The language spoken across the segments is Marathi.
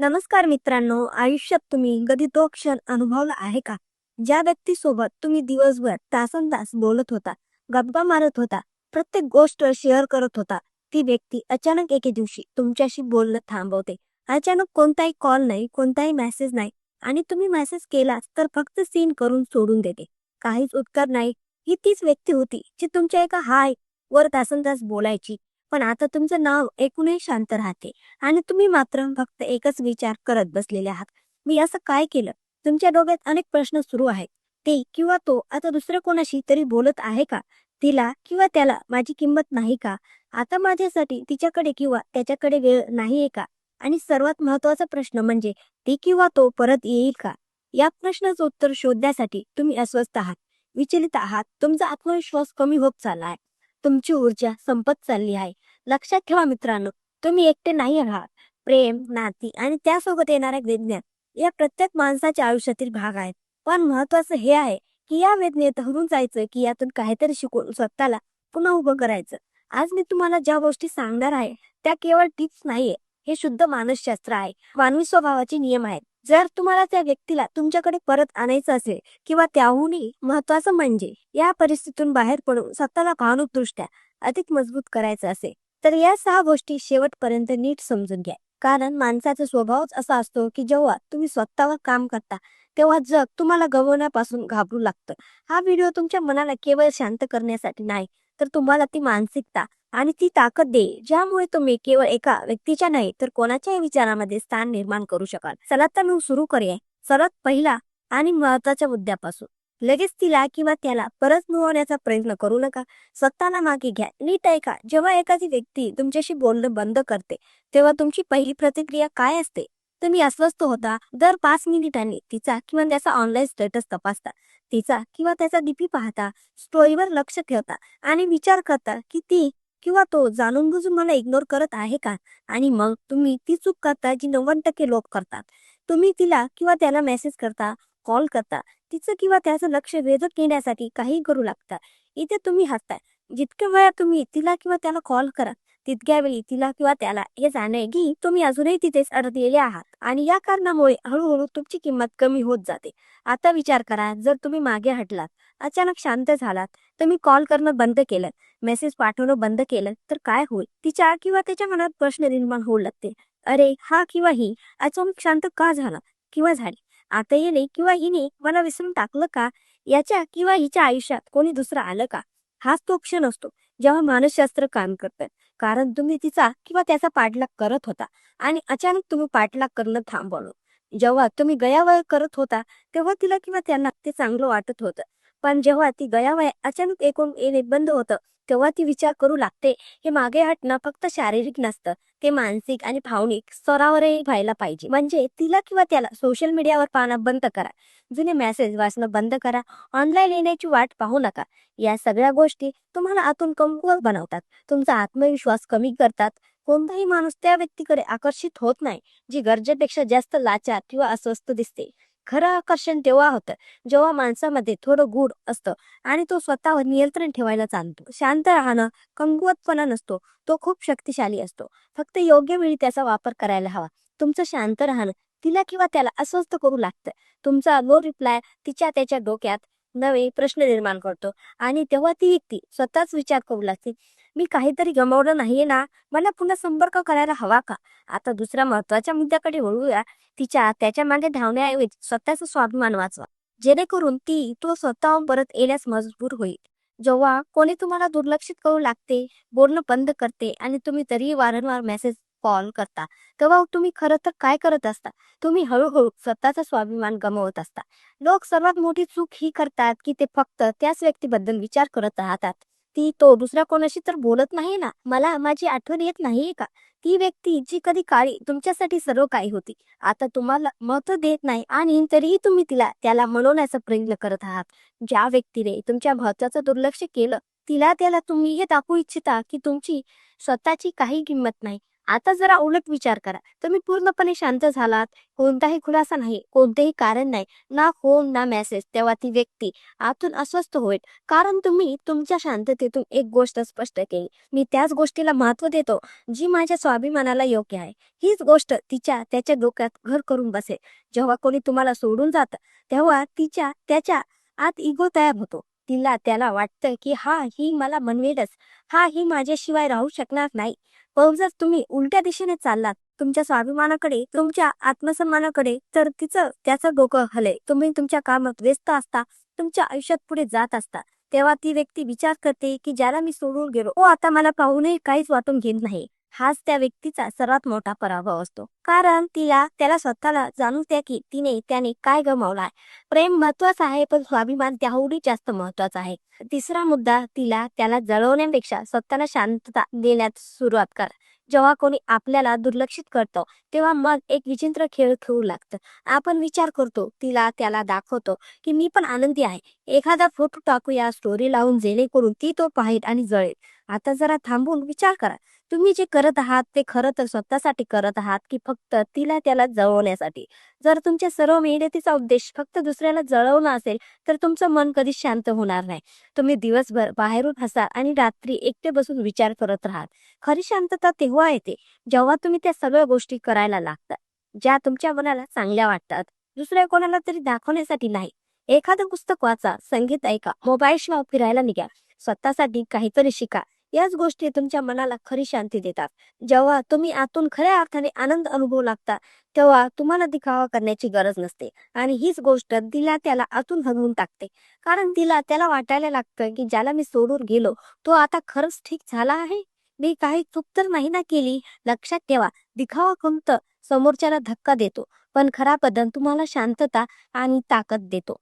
नमस्कार मित्रांनो, आयुष्यात तुम्ही कधी तो क्षण अनुभवला आहे का? ज्या व्यक्तीसोबत तुम्ही दिवसभर तासनतास बोलत होता, गप्पा मारत होता, प्रत्येक गोष्ट शेअर करत होता. ती व्यक्ती अचानक एके दिवशी तुमच्याशी बोलणं थांबवते. अचानक कोणताही कॉल नाही, कोणताही मेसेज नाही आणि तुम्ही मेसेज केलाच तर फक्त सीन करून सोडून देते. काहीच उत्तर नाही. ही तीच व्यक्ती होती जी तुमच्या एका हाय वर तासनतास बोलायची. पण आता तुमचं नाव ऐकूनही शांत राहते. आणि तुम्ही मात्र फक्त एकच विचार करत बसलेले आहात. मी असं काय केलं? तुमच्या डोक्यात अनेक प्रश्न सुरू आहेत. ते किंवा तो आता दुसऱ्या कोणाशी तरी बोलत आहे का? तिला किंवा त्याला माझी किंमत नाही का? आता माझ्यासाठी तिच्याकडे किंवा त्याच्याकडे वेळ नाहीये का? आणि सर्वात महत्त्वाचा प्रश्न म्हणजे ती किंवा तो परत येईल का? या प्रश्नाचं उत्तर शोधण्यासाठी तुम्ही अस्वस्थ आहात, विचलित आहात, तुमचा आत्मविश्वास कमी होत चालला आहे, तुमची ऊर्जा संपत चालली आहे. लक्षात ठेवा मित्रांनो, तुम्ही एकटे नाही आहात. प्रेम, नाती आणि त्यासोबत येणाऱ्या वेदना या प्रत्येक माणसाच्या आयुष्यातील भाग आहेत. पण महत्वाचं हे आहे की या वेदनेत हरून जायचं, की यातून काहीतरी शिकून स्वतःला पुन्हा उभं करायचं. आज मी तुम्हाला ज्या गोष्टी सांगणार आहे त्या केवळ टिप्स नाहीये, हे शुद्ध मानसशास्त्र आहे, मानवी स्वभावाचे नियम आहेत. जर तुम्हाला त्या व्यक्तीला तुमच्याकडे परत आणायचं असेल किंवा त्याहूनही महत्वाचं म्हणजे या परिस्थितीतून बाहेर पडून स्वतःला भावनिकदृष्ट्या अधिक मजबूत करायचं असेल, तर या 6 गोष्टी शेवटपर्यंत नीट समजून घ्या. कारण माणसाचा स्वभावच असा असतो की जेव्हा तुम्ही स्वतःवर काम करता तेव्हा जग तुम्हाला गमावण्यापासून घाबरू लागतं. हा व्हिडिओ तुमच्या मनाला केवळ शांत करण्यासाठी नाही, तर तुम्हाला ती मानसिकता आणि ती ताकद देईल ज्यामुळे तुम्ही केवळ एका व्यक्तीच्या नाही तर कोणाच्याही विचारामध्ये स्थान निर्माण करू शकाल. चला तर मग सुरू करूया. सर्वात पहिला आणि महत्वाच्या मुद्द्यापासून. लगेच तिला किंवा त्याला परत मिळवण्याचा प्रयत्न करू नका. स्वतःला मागे घ्या. नीट ऐका. जेव्हा एखादी व्यक्ती तुमच्याशी बोलणं बंद करते तेव्हा तुमची पहिली प्रतिक्रिया काय असते? तुम्ही अस्वस्थ होता. दर 5 मिनिटांनी तिचा किंवा त्याचा ऑनलाईन स्टेटस तपासता. तिचा किंवा त्याचा डीपी पाहता, स्टोरीवर लक्ष ठेवता आणि विचार करता की ती किंवा तो जाणून बुजून मला इग्नोर करत आहे का? आणि मग तुम्ही ती चूक करता जी 90% लोक करतात. तुम्ही तिला किंवा त्याला मेसेज करता, कॉल करता, तिचं किंवा त्याचं लक्ष वेधून घेण्यासाठी काही करू लागता. इथे तुम्ही हसताय. जितक्या वेळा तुम्ही तिला किंवा त्याला कॉल करा, तितक्या वेळी तिला किंवा त्याला हे जाणेल की तुम्ही अजूनही तिथेच अडकलेले आहात आणि या कारणामुळे हळूहळू तुमची किंमत कमी होत जाते. आता विचार करा, जर तुम्ही मागे हटलात, अचानक शांत झालात, तुम्ही कॉल करणं बंद केलं, मेसेज पाठवणं बंद केलं, तर काय होईल? तिच्या किंवा त्याच्या मनात प्रश्न निर्माण होऊ लागते. अरे, हा किंवा ही अचानक शांत का झाला किंवा झाली? आता येणे किंवा हिने मला विसरून टाकलं का? याच्या किंवा हिच्या आयुष्यात कोणी दुसरं आलं का? हाच तो क्षण असतो जेव्हा मानसशास्त्र काम करतं. कारण तुम्ही तिचा किंवा त्याचा पाठलाग करत होता आणि अचानक तुम्ही पाठलाग करणं थांबवलं. जेव्हा तुम्ही गयावया करत होता तेव्हा तिला किंवा त्यांना ते चांगलं वाटत होतं. पण जेव्हा ती गयावया अचानक ऐकून येणे बंद होतं, तेव्हा ती विचार करू लागते, हे मागे हटणं फक्त शारीरिक नसतं, ते मानसिक आणि भावनिक स्तरावरही व्हायला पाहिजे. म्हणजे तिला किंवा त्याला सोशल मीडियावर पाहणं बंद करा, जुने मेसेज वाचणं बंद करा, ऑनलाईन येण्याची वाट पाहू नका. या सगळ्या गोष्टी तुम्हाला आतून कमकुवत बनवतात, तुमचा आत्मविश्वास कमी करतात. कोणताही माणूस त्या व्यक्तीकडे आकर्षित होत नाही जी गरजेपेक्षा जास्त लाचार किंवा अस्वस्थ दिसते. खरं आकर्षण तेव्हा होतं जेव्हा माणसामध्ये थोडं गूढ असतं आणि तो स्वतःवर नियंत्रण ठेवायला जाणतो. शांत राहणं कमकुवतपणा नसतो, तो खूप शक्तिशाली असतो. फक्त योग्य वेळी त्याचा वापर करायला हवा. तुमचं शांत राहणं तिला किंवा त्याला अस्वस्थ करू लागतं. तुमचा नो रिप्लाय तिच्या त्याच्या डोक्यात नवे प्रश्न निर्माण करतो आणि तेव्हा ती व्यक्ती स्वतःच विचार करू लागते, मी काहीतरी गमावलं नाहीये ना? मला पुन्हा संपर्क करायला हवा का? आता दुसऱ्या महत्वाच्या मुद्द्याकडे वळूया. तिच्या त्याच्या मागे धावण्याऐवजी स्वतःचा स्वाभिमान वाचवा, जेणेकरून ती तो स्वतःहून परत येण्यास मजबूर होईल. जेव्हा कोणी तुम्हाला दुर्लक्षित करू लागते, बोलणं बंद करते आणि तुम्ही तरीही वारंवार मेसेज कॉल करता, तेव्हा तुम्ही खरं तर काय करत असता? तुम्ही हळूहळू स्वतःचा स्वाभिमान गमावत असता. लोक सर्वात मोठी चूक ही करतात की ते फक्त त्याच व्यक्तीबद्दल विचार करत राहतात. ती तो दुसऱ्या कोणाशी तर बोलत नाही ना? मला माझी आठवण येत नाहीये का? ती व्यक्ती जी कधी काळी तुमच्यासाठी सर्व काही होती, आता तुम्हाला महत्व देत नाही आणि तरीही तुम्ही तिला त्याला मनवण्याचा प्रयत्न करत आहात. ज्या व्यक्तीने तुमच्या महत्वाचं दुर्लक्ष केलं, तिला त्याला तुम्ही हे दाखवू इच्छिता की तुमची स्वतःची काही किंमत नाही. आता जरा उलट विचार करा. तुम्ही पूर्णपणे शांत झालात, कोणताही खुलासा नाही, कोणतेही कारण नाही, ना फोन ना मेसेज. तेव्हा ती व्यक्ती आतून अस्वस्थ होईल. कारण तुम्ही तुमच्या शांततेतून एक गोष्ट स्पष्ट केली. मी त्याच गोष्टीला महत्त्व देतो, जी माझ्या स्वाभिमानाला योग्य आहे. हीच गोष्ट त्याच्या डोक्यात घर करून बसेल. जेव्हा कोणी तुम्हाला सोडून जातं, तेव्हा त्याच्या आत इगो तयार होतो. त्याला वाटतं की ही मला मनवेलच. ही माझ्याशिवाय राहू शकणार नाही. पण जर तुम्ही उलट्या दिशेने चाललात, तुमच्या स्वाभिमानाकडे, तुमच्या आत्मसन्मानाकडे, तर त्याचं डोकं हलेल. तुम्ही तुमच्या कामात व्यस्त असता, तुमच्या आयुष्यात पुढे जात असता. तेव्हा ती व्यक्ती विचार करते की ज्याला मी सोडून गेलो, तो आता मला पाहूनही काहीच वाटून घेत नाही. हाच त्या व्यक्तीचा सर्वात मोठा पराभव असतो. कारण त्याला स्वतःला जाणून द्या की त्याने काय गमावलं आहे. प्रेम महत्वाचं आहे, पण स्वाभिमान त्याहूनही जास्त महत्वाचा आहे. तिसरा मुद्दा, त्याला जळवण्यापेक्षा स्वतःला शांतता देण्यात सुरुवात करा. जेव्हा कोणी आपल्याला दुर्लक्षित करतो, तेव्हा मग एक विचित्र खेळ खेळू लागतं. आपण विचार करतो, त्याला दाखवतो की मी पण आनंदी आहे. एखादा फोटो टाकूया, स्टोरी लावून, जेणेकरून तो पाहिल आणि जळेल. आता जरा थांबून विचार करा. तुम्ही जे करत आहात ते खरं तर स्वतःसाठी करत आहात की फक्त त्याला जळवण्यासाठी? जर तुमच्या सर्व मेहनतीचा उद्देश फक्त दुसऱ्याला जळवणं असेल, तर तुमचं मन कधीच शांत होणार नाही. तुम्ही दिवसभर बाहेरून हसा आणि रात्री एकटे बसून विचार करत राहाल. खरी शांतता तेव्हा येते, जेव्हा तुम्ही त्या सगळ्या गोष्टी करायला लागता, ज्या तुमच्या मनाला चांगल्या वाटतात. दुसऱ्या कोणाला तरी दाखवण्यासाठी नाही. एखादं पुस्तक वाचा, संगीत ऐका, मोबाईलशिवाय फिरायला निघा, स्वतःसाठी काहीतरी शिका. याच गोष्टी तुमच्या मनाला खरी शांती देतात. जेव्हा तुम्ही आतून खऱ्या अर्थाने आनंद अनुभवू लागता, तेव्हा तुम्हाला दिखावा करण्याची गरज नसते. आणि हीच गोष्ट त्याला आतून हलवून टाकते. कारण त्याला वाटायला लागतं की ज्याला मी सोडून गेलो, तो आता खरंच ठीक झाला आहे. मी काही चूक तर नाही ना केली. लक्षात ठेवा, दिखावा फक्त समोरच्याला धक्का देतो, पण खरा बदल तुम्हाला शांतता आणि ताकद देतो.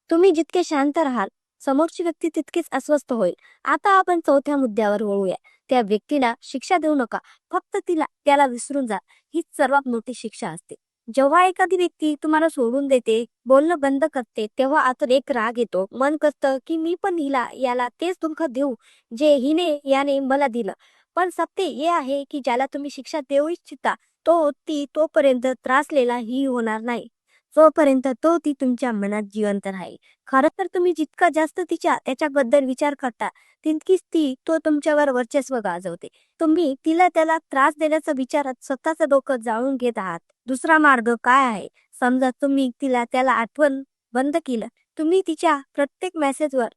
तुम्ही जितके शांत राहाल, समोरची व्यक्ती तितकीच अस्वस्थ होईल. आता आपण चौथ्या मुद्द्यावर वळूया. त्या व्यक्तीला शिक्षा देऊ नका, फक्त त्याला विसरून जा. हीच सर्वात मोठी शिक्षा असते. जेव्हा एखादी व्यक्ती तुम्हाला सोडून देते, बोलणं बंद करते, तेव्हा आतून एक राग येतो. मन करतं की मी पण याला तेच दुःख देऊ जे याने मला दिलं. पण सत्य हे आहे की ज्याला तुम्ही शिक्षा देऊ इच्छिता, तोपर्यंत त्रासलेला ही होणार नाही, जोपर्यंत ती तुमच्या मनात जिवंत राहील. खरं तर तुम्ही जितका जास्त त्याच्याबद्दल विचार करता, तितकीच तो तुमच्यावर वर्चस्व गाजवते. तुम्ही त्याला त्रास देण्याचा विचारात स्वतःचं डोकं जाळून घेत आहात. दुसरा मार्ग काय आहे? समजा तुम्ही त्याला आठवण बंद केलं. तुम्ही तिच्या प्रत्येक मेसेजवर,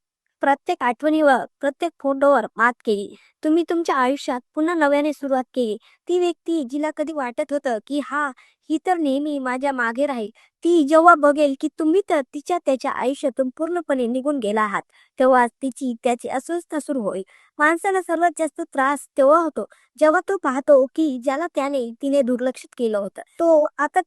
प्रत्येक आठवणीवर, प्रत्येक फोटोवर मात केली. तुम्ही तुमच्या आयुष्यात पुन्हा नव्याने सुरुवात केली. ती व्यक्ती जिला कधी वाटत होतं की ही तर नेहमी माझ्या मागे राहील, ती जेव्हा बघेल की तुम्ही तर त्याच्या आयुष्यातून पूर्णपणे निघून गेला आहात, तेव्हा त्याची अस्वस्थता सुरू होईल. माणसाला सर्वात जास्त त्रास तेव्हा होतो, जेव्हा तो पाहतो की ज्याला तिने दुर्लक्षित केलं होतं, तो आता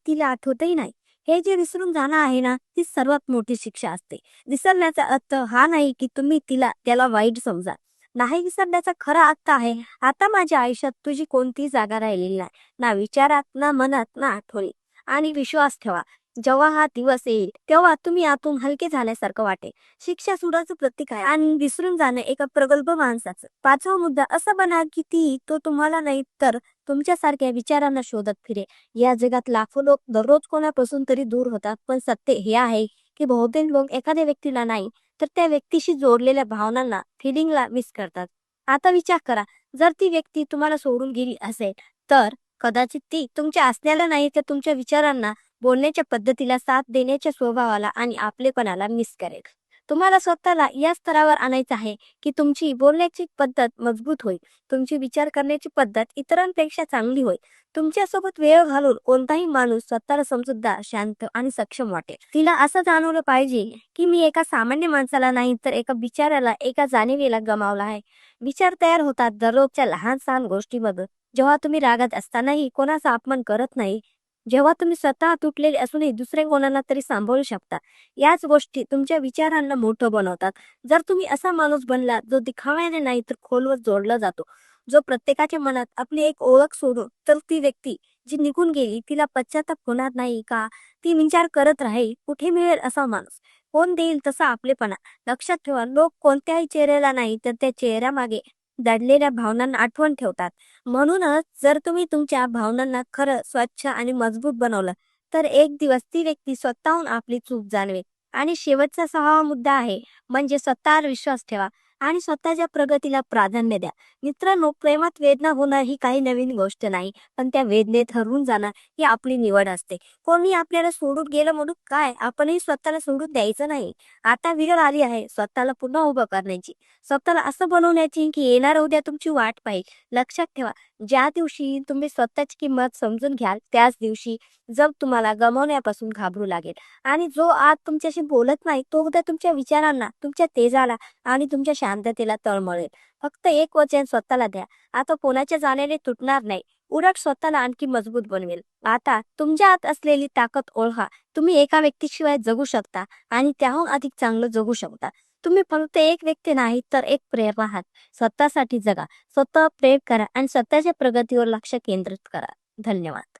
तिला आठवतही नाही. हे जे विसरून जाणं आहे ना, ती सर्वात मोठी शिक्षा असते. विसरण्याचा अर्थ हा नाही की तुम्ही त्याला वाईट समजा. नाही, विसरण्याचा खरा अर्थ आहे, आता माझ्या आयुष्यात तुझी कोणतीही जागा राहिलेली नाही. ना विचारात, ना मनात, ना आठवणीत. आणि विश्वास ठेवा, जेव्हा हा दिवस येईल, तेव्हा तुम्ही आतून हलके झाल्यासारखं वाटेल. शिक्षा सुडाचं प्रतीक आहे आणि विसरून जाणं एका प्रगल्भ माणसाचं. पाचवा मुद्दा, असं बना की तो तुम्हाला नाही तर तुमच्यासारख्या विचारांना शोधत फिरे. या जगात लाखो लोक दररोज कोणापासून तरी दूर होतात, पण सत्य हे आहे की बहुतेक लोक एखाद्या व्यक्तीला नाही, तर त्या व्यक्तीशी जोडलेल्या भावनांना, फिलिंगला मिस करतात. आता विचार करा, जर ती व्यक्ती तुम्हाला सोडून गेली असेल, तर कदाचित ती तुमच्या असण्याला नाही, तर तुमच्या विचारांना, बोलण्याच्या पद्धतीला, साथ देण्याच्या स्वभावाला आणि आपलेपणाला मिस करेल. तुम्हाला स्वतःला या स्तरावर आणायचं आहे की तुमची बोलण्याची पद्धत मजबूत होईल, तुमची विचार करण्याची पद्धत इतरांपेक्षा चांगली होईल. तुमच्यासोबत वेळ घालून कोणताही माणूस स्वतःला समजूतदार, शांत आणि सक्षम वाटेल. तिला असं जाणवलं पाहिजे की मी एका सामान्य माणसाला नाही, तर एका विचाराला, एका जाणीवेला गमावला आहे. विचार तयार होतात दररोजच्या लहान सहान गोष्टीमधून. जेव्हा तुम्ही रागात असतानाही कोणाचा अपमान करत नाही, जेव्हा तुम्ही स्वतः तुटलेले असूनही दुसरे कोणाला तरी सांभाळू शकता, याच गोष्टी तुमच्या विचारांना मोठं बनवतात. जर तुम्ही असा माणूस बनला जो दिखाव्याने नाही तर खोलवर जोडला जातो, जो प्रत्येकाच्या मनात आपली एक ओळख सोडून, तर ती व्यक्ती जी निघून गेली तिला पश्चाताप होणार नाही का? ती विचार करत राहील, कुठे मिळेल असा माणूस, कोण देईल तसा आपलेपणा. लक्षात ठेवा, लोक कोणत्याही चेहऱ्याला नाही, तर त्या चेहऱ्यामागे दडलेल्या भावनांना आठवण ठेवतात. म्हणूनच जर तुम्ही तुमच्या भावनांना खरं, स्वच्छ आणि मजबूत बनवलं, तर एक दिवस ती व्यक्ती स्वतःहून आपली चूक जाणवेल. आणि शेवटचा 6वा मुद्दा आहे, म्हणजे स्वतःवर विश्वास ठेवा आणि स्वतःच्या प्रगतीला प्राधान्य द्या. मित्रांनो, प्रेमात वेदना होणं ही काही नवीन गोष्ट नाही, पण त्या वेदनेत हरवून जाणं ही आपली निवड असते. कोणी आपल्याला सोडून गेलं म्हणून काय, आपणही स्वतःला सोडून द्यायचं नाही. आता वेळ आली आहे स्वतःला पुन्हा उभं करण्याची, स्वतःला असं बनवण्याची की येणाऱ्या उद्या तुमची वाट पाहिजे. लक्षात ठेवा, ज्या दिवशी तुम्ही स्वतःची किंमत समजून घ्याल, त्याच दिवशी जग तुम्हाला गमावण्यापासून घाबरू लागेल. आणि जो आज तुमच्याशी बोलत नाही, तो उद्या तुमच्या विचारांना, तुमच्या तेजाला आणि तुमच्या शांततेला तळमळेल. फक्त एक वचन स्वतःला द्या, आता कोणाच्या जाण्याने तुटणार नाही, उलट स्वतःला आणखी मजबूत बनवेल. आता तुमच्या आत असलेली ताकद ओळखा. तुम्ही एका व्यक्तीशिवाय जगू शकता आणि त्याहून अधिक चांगलं जगू शकता. तुम्ही फक्त एक व्यक्ती नाही, तर एक प्रेरणा आहात. स्वतःसाठी जगा, स्वतः प्रेम करा आणि स्वतःच्या प्रगतीवर लक्ष केंद्रित करा. धन्यवाद.